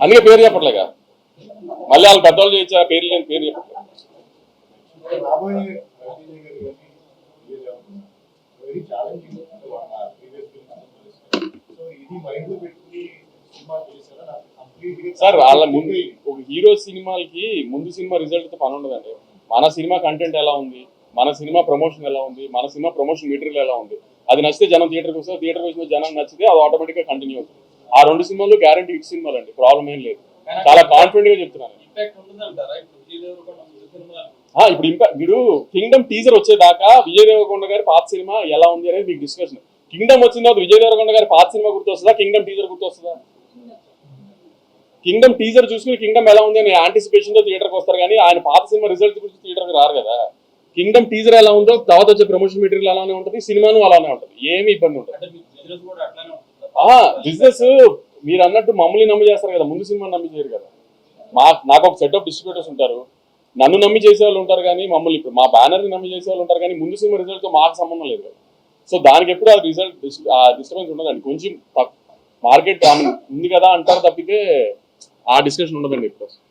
అందుకే పేరు చెప్పట్లేగా, మళ్ళీ వాళ్ళు పెద్దవాళ్ళు చేయించా పేరు లేని పేరు చెప్పట్లేదు. సార్ వాళ్ళ ముందు ఒక హీరో సినిమాలకి ముందు సినిమా రిజల్ట్ తో పని ఉండదండి. మన సినిమా కంటెంట్ ఎలా ఉంది, మన సినిమా ప్రమోషన్ ఎలా ఉంది, మన సినిమా ప్రమోషన్ మెటీరియల్ ఎలా ఉంది, అది నచ్చితే జనం థియేటర్కి వస్తారు, థియేటర్కి వచ్చిన జనం నచ్చితే అది ఆటోమేటిక్ గా కంటిన్యూ అవుతుంది. ఆ 2 సినిమాలు గ్యారంటీ హిట్ సినిమాలు అండి, ప్రాబ్లం ఏం లేదు. చాలా కాన్ఫిడెంట్ గా చెప్తున్నాను. ఇప్పుడు ఇంకా వీడు కింగ్డమ్ టీజర్ వచ్చేదాకా విజయ్ దేవరకొండ గారి పాత సినిమా ఎలా ఉంది అనేది మీకు డిస్కషన్. కింగ్డమ్ వచ్చిన తర్వాత విజయ్ దేవరకొండ గారి పాత సినిమా గుర్తొస్తుందా, కింగ్డమ్ టీజర్ గుర్తొస్తుందా? కింగ్డమ్ టీజర్ చూసుకుని కింగ్డమ్ ఎలా ఉంది అని యాంటిసిపేషన్ తో థియేటర్కి వస్తారు, కానీ ఆయన పాత సినిమా రిజల్ట్ గురించి థియేటర్కి రారు కదా. కింగ్డమ్ టీజర్ ఎలా ఉందో తర్వాత వచ్చే ప్రమోషన్ మెటీరియల్ అలానే ఉంటుంది, సినిమాను అలానే ఉంటుంది, ఏమి ఇబ్బంది ఉంటుంది. బిజినెస్ మీరు అన్నట్టు మమ్మల్ని నమ్మి చేస్తారు కదా, ముందు సినిమా నమ్మి చేయరు కదా. నాకు ఒక సెట్ ఆఫ్ డిస్ట్రిబ్యూటర్స్ ఉంటారు, నన్ను నమ్మి చేసే వాళ్ళు ఉంటారు, కానీ మమ్మల్ని ఇప్పుడు మా బ్యానర్ని నమ్మి చేసే వాళ్ళు ఉంటారు, కానీ ముందు సినిమా రిజల్ట్తో మాకు సంబంధం లేదు కదా. సో దానికి ఎప్పుడు ఆ రిజల్ట్ డిస్టర్బెన్స్ ఉండదండి. కొంచెం మార్కెట్ ఉంది కదా అంటారు తప్పితే ఆ డిస్కషన్ ఉండదండి ఇప్పుడు.